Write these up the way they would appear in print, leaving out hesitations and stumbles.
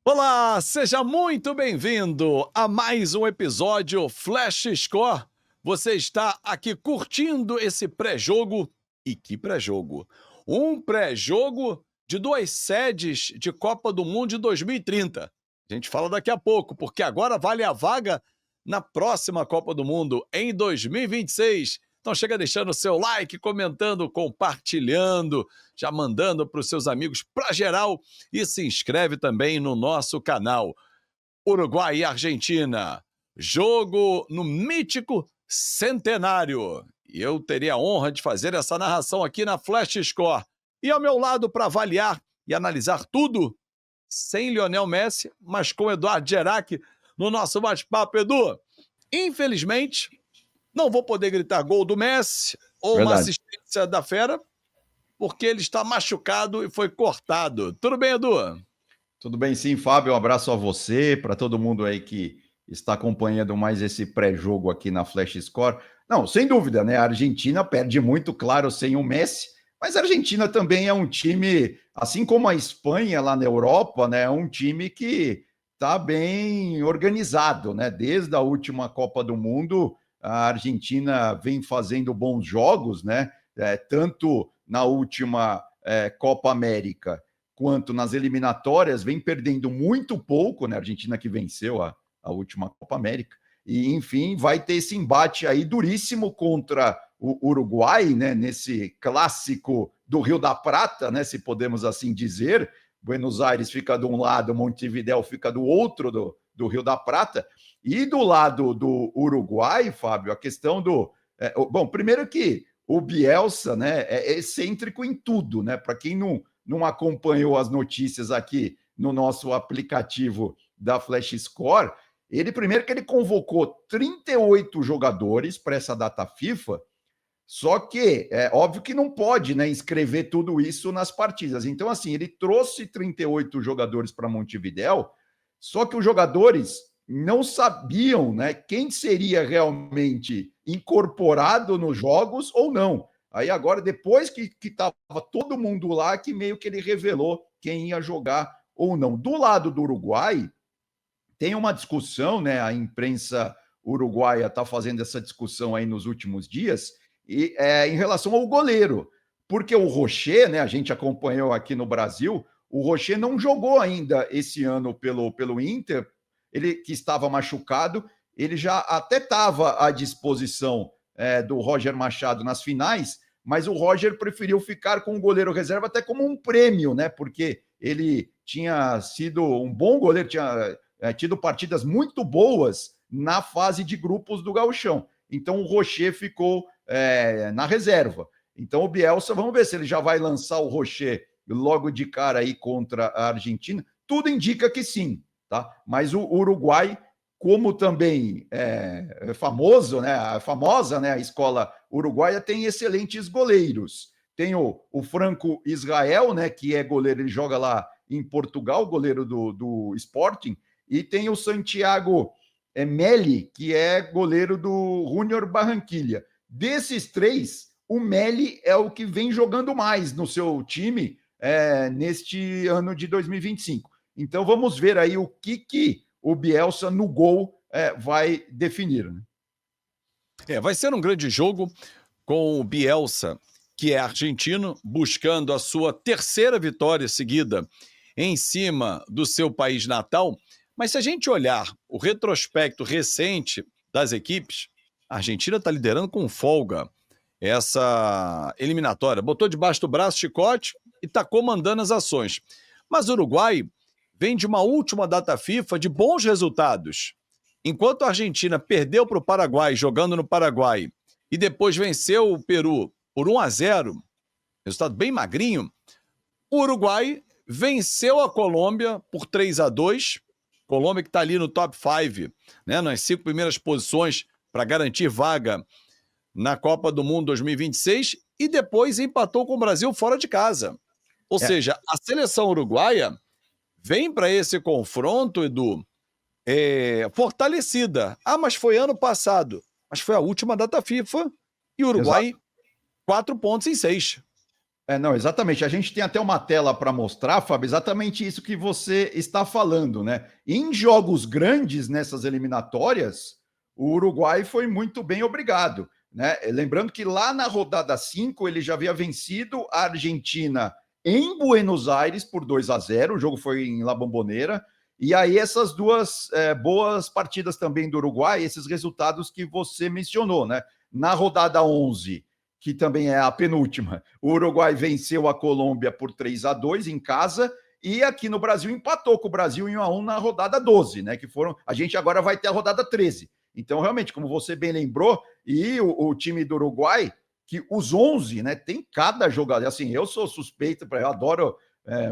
Olá, seja muito bem-vindo a mais um episódio Flash Score. Você está aqui curtindo esse pré-jogo. E que pré-jogo? Um pré-jogo de duas sedes de Copa do Mundo de 2030. A gente fala daqui a pouco, porque agora vale a vaga na próxima Copa do Mundo, em 2026. Então chega deixando o seu like, comentando, compartilhando, já mandando para os seus amigos, para geral, e se inscreve também no nosso canal. Uruguai e Argentina, jogo no mítico Centenário. E eu teria a honra de fazer essa narração aqui na Flash Score. E ao meu lado para avaliar e analisar tudo, sem Lionel Messi, mas com Eduardo Gerac no nosso bate-papo. Edu, infelizmente, não vou poder gritar gol do Messi ou uma Verdade. assistência da Fera, porque ele está machucado e foi cortado. Tudo bem, Edu? Tudo bem, sim, Fábio. Um abraço a você, para todo mundo aí que está acompanhando mais esse pré-jogo aqui na Flash Score. Não, sem dúvida, né? A Argentina perde muito, claro, sem o Messi, mas a Argentina também é um time, assim como a Espanha lá na Europa, né? É um time que está bem organizado, né? Desde a última Copa do Mundo, a Argentina vem fazendo bons jogos, né? Tanto na última Copa América quanto nas eliminatórias, vem perdendo muito pouco, né? A Argentina que venceu a última Copa América. E, enfim, vai ter esse embate aí duríssimo contra o Uruguai, né? Nesse clássico do Rio da Prata, né? Se podemos assim dizer. Buenos Aires fica de um lado, Montevidéu fica do outro do Rio da Prata. E do lado do Uruguai, Fábio, a questão do. Bom, primeiro que o Bielsa, né, é excêntrico em tudo, né? Para quem não acompanhou as notícias aqui no nosso aplicativo da Flash Score, ele primeiro que ele convocou 38 jogadores para essa data FIFA, só que é óbvio que não pode, né, inscrever tudo isso nas partidas. Então, assim, ele trouxe 38 jogadores para Montevidéu, só que os jogadores não sabiam, né, quem seria realmente incorporado nos jogos ou não. Aí agora, depois que estava todo mundo lá, que meio que ele revelou quem ia jogar ou não. Do lado do Uruguai, tem uma discussão, né? A imprensa uruguaia está fazendo essa discussão aí nos últimos dias, e em relação ao goleiro, porque o Rocher, né? A gente acompanhou aqui no Brasil, o Rocher não jogou ainda esse ano pelo Inter, ele que estava machucado, ele já até estava à disposição do Roger Machado nas finais, mas o Roger preferiu ficar com o goleiro reserva até como um prêmio, né? Porque ele tinha sido um bom goleiro, tinha tido partidas muito boas na fase de grupos do Gauchão. Então o Rocher ficou na reserva. Então o Bielsa, vamos ver se ele já vai lançar o Rocher logo de cara aí contra a Argentina. Tudo indica que sim, tá? Mas o Uruguai, como também é famoso, né? A famosa, né? A escola uruguaia tem excelentes goleiros. Tem o Franco Israel, né? Que é goleiro, ele joga lá em Portugal, goleiro do Sporting, e tem o Santiago Meli, que é goleiro do Junior Barranquilla. Desses três, o Meli é o que vem jogando mais no seu time neste ano de 2025. Então vamos ver aí o que o Bielsa no gol vai definir. Né? Vai ser um grande jogo com o Bielsa, que é argentino, buscando a sua terceira vitória seguida em cima do seu país natal. Mas se a gente olhar o retrospecto recente das equipes, a Argentina está liderando com folga essa eliminatória. Botou debaixo do braço o chicote e está comandando as ações. Mas o Uruguai vem de uma última data FIFA de bons resultados. Enquanto a Argentina perdeu para o Paraguai jogando no Paraguai e depois venceu o Peru por 1-0, resultado bem magrinho, o Uruguai venceu a Colômbia por 3-2. Colômbia que está ali no top 5, né, nas 5 primeiras posições para garantir vaga na Copa do Mundo 2026 e depois empatou com o Brasil fora de casa. Ou É, seja, a seleção uruguaia vem para esse confronto, Edu, fortalecida. Ah, mas foi ano passado. Mas foi a última data FIFA e o exato. Uruguai 4 pontos em 6. Não, exatamente. A gente tem até uma tela para mostrar, Fábio, exatamente isso que você está falando, né? Em jogos grandes nessas eliminatórias, o Uruguai foi muito bem obrigado, né? Lembrando que lá na rodada 5 ele já havia vencido a Argentina em Buenos Aires por 2-0. O jogo foi em La Bombonera. E aí essas duas boas partidas também do Uruguai, esses resultados que você mencionou, né? Na rodada 11, que também é a penúltima, o Uruguai venceu a Colômbia por 3-2 em casa, e aqui no Brasil empatou com o Brasil em 1-1 na rodada 12, né? Que foram. A gente agora vai ter a rodada 13. Então, realmente, como você bem lembrou, e o time do Uruguai, que os 11, né? Tem cada jogador. Assim, eu sou suspeito, eu adoro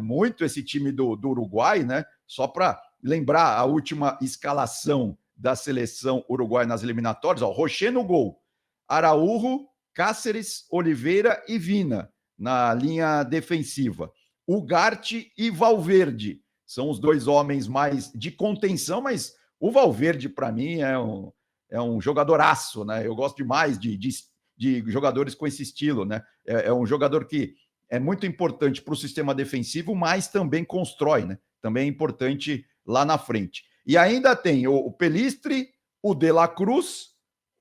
muito esse time do Uruguai, né? Só para lembrar a última escalação da seleção uruguaia nas eliminatórias: ó, Rocher no gol, Araújo, Cáceres, Oliveira e Vina na linha defensiva. Ugarte e Valverde são os dois homens mais de contenção, mas o Valverde, para mim, é um jogadoraço, né? Eu gosto demais de jogadores com esse estilo, né? É um jogador que é muito importante para o sistema defensivo, mas também constrói, né? Também é importante lá na frente. E ainda tem o Pelistri, o De La Cruz,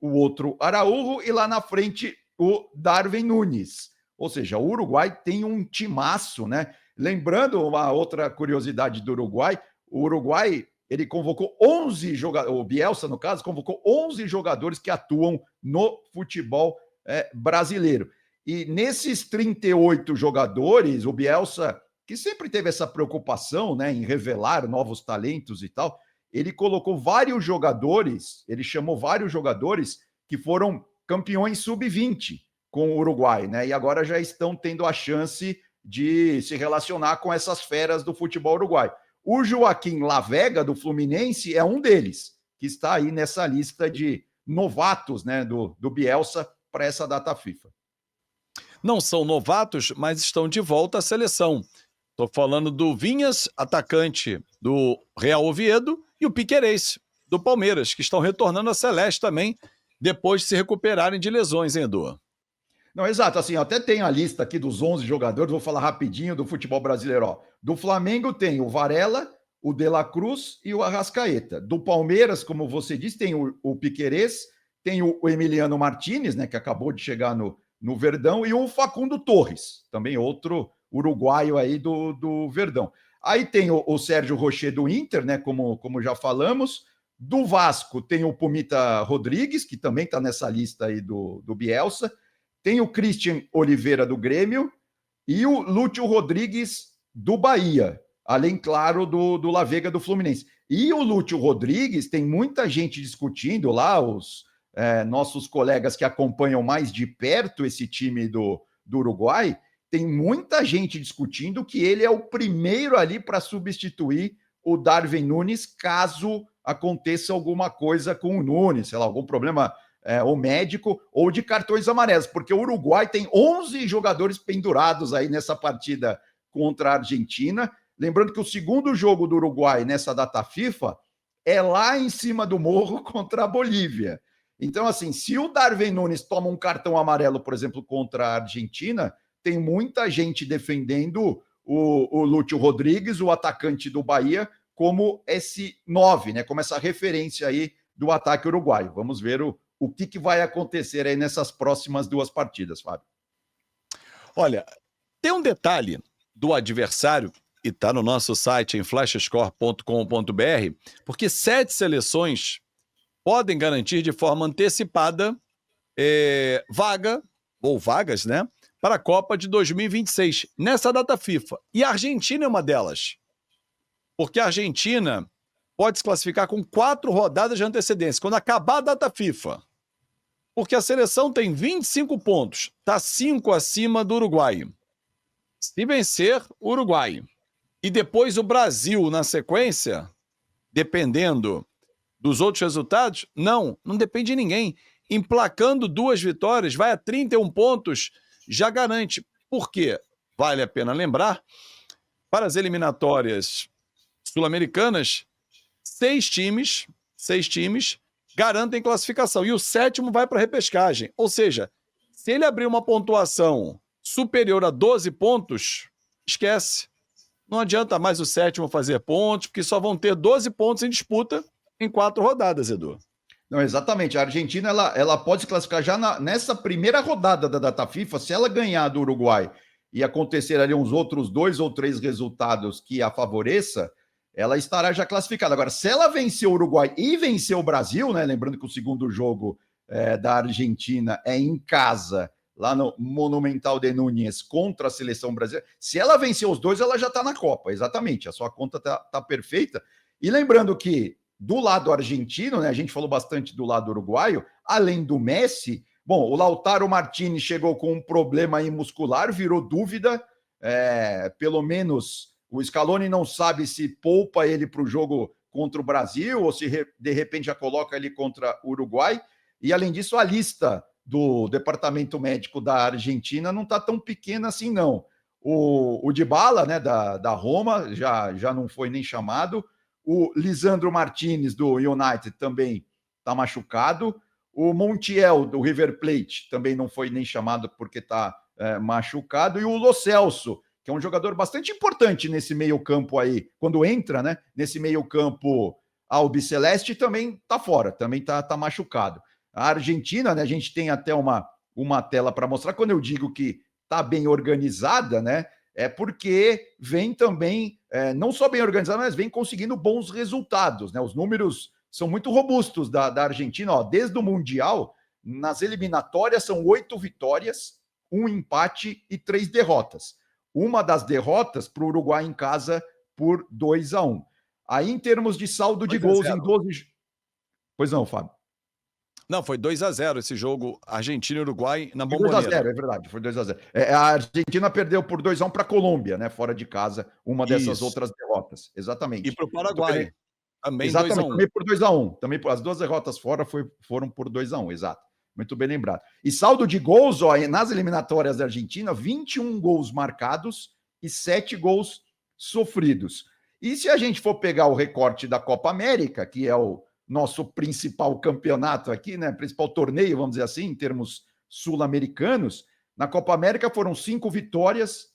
o outro Araújo, e lá na frente o Darwin Nunes. Ou seja, o Uruguai tem um timaço, né? Lembrando uma outra curiosidade do Uruguai, o Uruguai, ele convocou 11 jogadores, o Bielsa, no caso, convocou 11 jogadores que atuam no futebol brasileiro. E nesses 38 jogadores, o Bielsa, que sempre teve essa preocupação, né, em revelar novos talentos e tal, ele colocou vários jogadores, ele chamou vários jogadores que foram campeões sub-20 com o Uruguai, né? E agora já estão tendo a chance de se relacionar com essas feras do futebol uruguai. O Joaquim Lavega, do Fluminense, é um deles, que está aí nessa lista de novatos, né, do Bielsa para essa data FIFA. Não são novatos, mas estão de volta à seleção. Estou falando do Vinhas, atacante do Real Oviedo, e o Piquerez, do Palmeiras, que estão retornando à Celeste também, depois de se recuperarem de lesões, hein, Edu? Não, exato, assim, até tem a lista aqui dos 11 jogadores, vou falar rapidinho do futebol brasileiro, ó. Do Flamengo tem o Varela, o De La Cruz e o Arrascaeta. Do Palmeiras, como você disse, tem o Piquerez, tem o Emiliano Martinez, né, que acabou de chegar no Verdão, e o Facundo Torres, também outro uruguaio aí do Verdão. Aí tem o Sérgio Rocher do Inter, né, como já falamos. Do Vasco tem o Pumita Rodrigues, que também está nessa lista aí do Bielsa. Tem o Christian Oliveira do Grêmio e o Lúcio Rodrigues do Bahia, além, claro, do La Vega do Fluminense. E o Lúcio Rodrigues, tem muita gente discutindo lá, os nossos colegas que acompanham mais de perto esse time do Uruguai, tem muita gente discutindo que ele é o primeiro ali para substituir o Darwin Nunes caso aconteça alguma coisa com o Nunes, sei lá, algum problema ou médico ou de cartões amarelos, porque o Uruguai tem 11 jogadores pendurados aí nessa partida contra a Argentina. Lembrando que o segundo jogo do Uruguai nessa data FIFA é lá em cima do morro contra a Bolívia. Então, assim, se o Darwin Nunes toma um cartão amarelo, por exemplo, contra a Argentina, tem muita gente defendendo o Lúcio Rodrigues, o atacante do Bahia, como esse 9, né? Como essa referência aí do ataque uruguaio. Vamos ver o que vai acontecer aí nessas próximas duas partidas, Fábio. Olha, tem um detalhe do adversário, e está no nosso site em flashscore.com.br, porque 7 seleções podem garantir de forma antecipada vaga, ou vagas, né, para a Copa de 2026, nessa data FIFA. E a Argentina é uma delas. Porque a Argentina pode se classificar com 4 rodadas de antecedência, quando acabar a data FIFA. Porque a seleção tem 25 pontos, está 5 acima do Uruguai. Se vencer, o Uruguai. E depois o Brasil na sequência, dependendo dos outros resultados, não depende de ninguém. Emplacando 2 vitórias, vai a 31 pontos, já garante. Por quê? Vale a pena lembrar, para as eliminatórias sul-americanas, 6 times garantem classificação. E o 7º vai para a repescagem. Ou seja, se ele abrir uma pontuação superior a 12 pontos, esquece. Não adianta mais o sétimo fazer pontos, porque só vão ter 12 pontos em disputa em 4 rodadas, Edu. Não, exatamente. A Argentina ela pode se classificar já nessa primeira rodada da data FIFA, se ela ganhar do Uruguai e acontecer ali uns outros 2 ou 3 resultados que a favoreça, ela estará já classificada. Agora, se ela vencer o Uruguai e vencer o Brasil, né? Lembrando que o segundo jogo da Argentina é em casa, lá no Monumental de Núñez, contra a seleção brasileira. Se ela vencer os dois, ela já está na Copa, exatamente. A sua conta tá perfeita. E lembrando que do lado argentino, né? A gente falou bastante do lado uruguaio, além do Messi, bom, o Lautaro Martinez chegou com um problema aí muscular, virou dúvida, pelo menos o Scaloni não sabe se poupa ele para o jogo contra o Brasil ou se de repente já coloca ele contra o Uruguai, e além disso a lista do departamento médico da Argentina não está tão pequena assim não. O Dybala, né, da Roma, já não foi nem chamado. O Lisandro Martinez, do United, também está machucado. O Montiel, do River Plate, também não foi nem chamado porque está machucado. E o Lo Celso, que é um jogador bastante importante nesse meio-campo aí, quando entra, né? Nesse meio-campo albiceleste, também está fora, também está machucado. A Argentina, né? A gente tem até uma tela para mostrar. Quando eu digo que está bem organizada, né? É porque vem também, não só bem organizado, mas vem conseguindo bons resultados, né? Os números são muito robustos da Argentina, ó, desde o Mundial, nas eliminatórias são 8 vitórias, 1 empate e 3 derrotas. Uma das derrotas para o Uruguai em casa por 2-1. Aí, em termos de saldo de gols em 12... Pois não, Fábio. Não, foi 2-0 esse jogo, Argentina e Uruguai na Bombonera. 2-0, é verdade, foi 2-0. A Argentina perdeu por 2-1 para a Colômbia, né? Fora de casa, uma dessas outras derrotas. Exatamente. E para o Paraguai. Também exatamente, 2-1. Também por 2-1. Também as duas derrotas fora foram por 2-1, exato. Muito bem lembrado. E saldo de gols, ó, nas eliminatórias da Argentina, 21 gols marcados e 7 gols sofridos. E se a gente for pegar o recorte da Copa América, que é o nosso principal campeonato aqui, né? Principal torneio, vamos dizer assim, em termos sul-americanos, na Copa América foram 5 vitórias,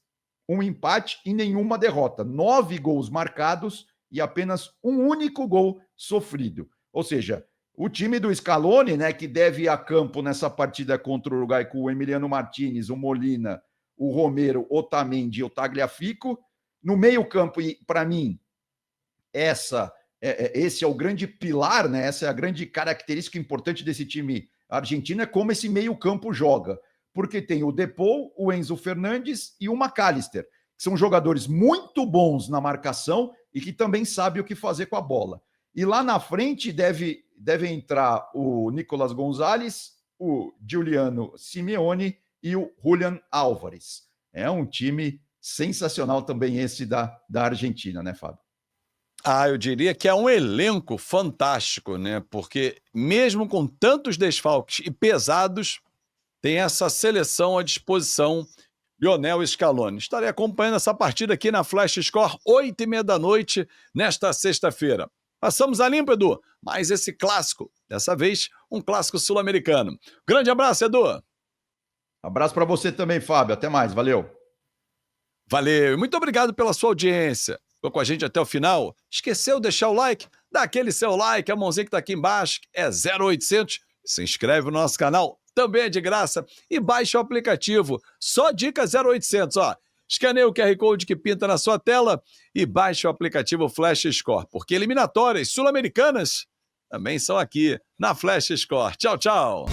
1 empate e nenhuma derrota. 9 gols marcados e apenas um único gol sofrido. Ou seja, o time do Scaloni, né, que deve ir a campo nessa partida contra o Uruguai com o Emiliano Martinez, o Molina, o Romero, o Otamendi e o Tagliafico. No meio-campo, e para mim, esse é o grande pilar, né? Essa é a grande característica importante desse time argentino, é como esse meio-campo joga. Porque tem o Depou, o Enzo Fernandes e o McAllister, que são jogadores muito bons na marcação e que também sabem o que fazer com a bola. E lá na frente deve entrar o Nicolas Gonzalez, o Giuliano Simeone e o Julián Álvares. É um time sensacional também esse da Argentina, né, Fábio? Eu diria que é um elenco fantástico, né? Porque mesmo com tantos desfalques e pesados, tem essa seleção à disposição. Lionel Scaloni. Estarei acompanhando essa partida aqui na Flash Score, 20h30 da noite, nesta sexta-feira. Passamos a limpo, Edu, mas esse clássico, dessa vez, um clássico sul-americano. Grande abraço, Edu. Abraço para você também, Fábio. Até mais. Valeu. Valeu. Muito obrigado pela sua audiência. Ficou com a gente até o final? Esqueceu de deixar o like? Dá aquele seu like, a mãozinha que está aqui embaixo, é 0800. Se inscreve no nosso canal, também é de graça. E baixa o aplicativo. Só dica 0800, ó. Escaneia o QR Code que pinta na sua tela e baixa o aplicativo Flash Score, porque eliminatórias sul-americanas também são aqui na Flash Score. Tchau, tchau.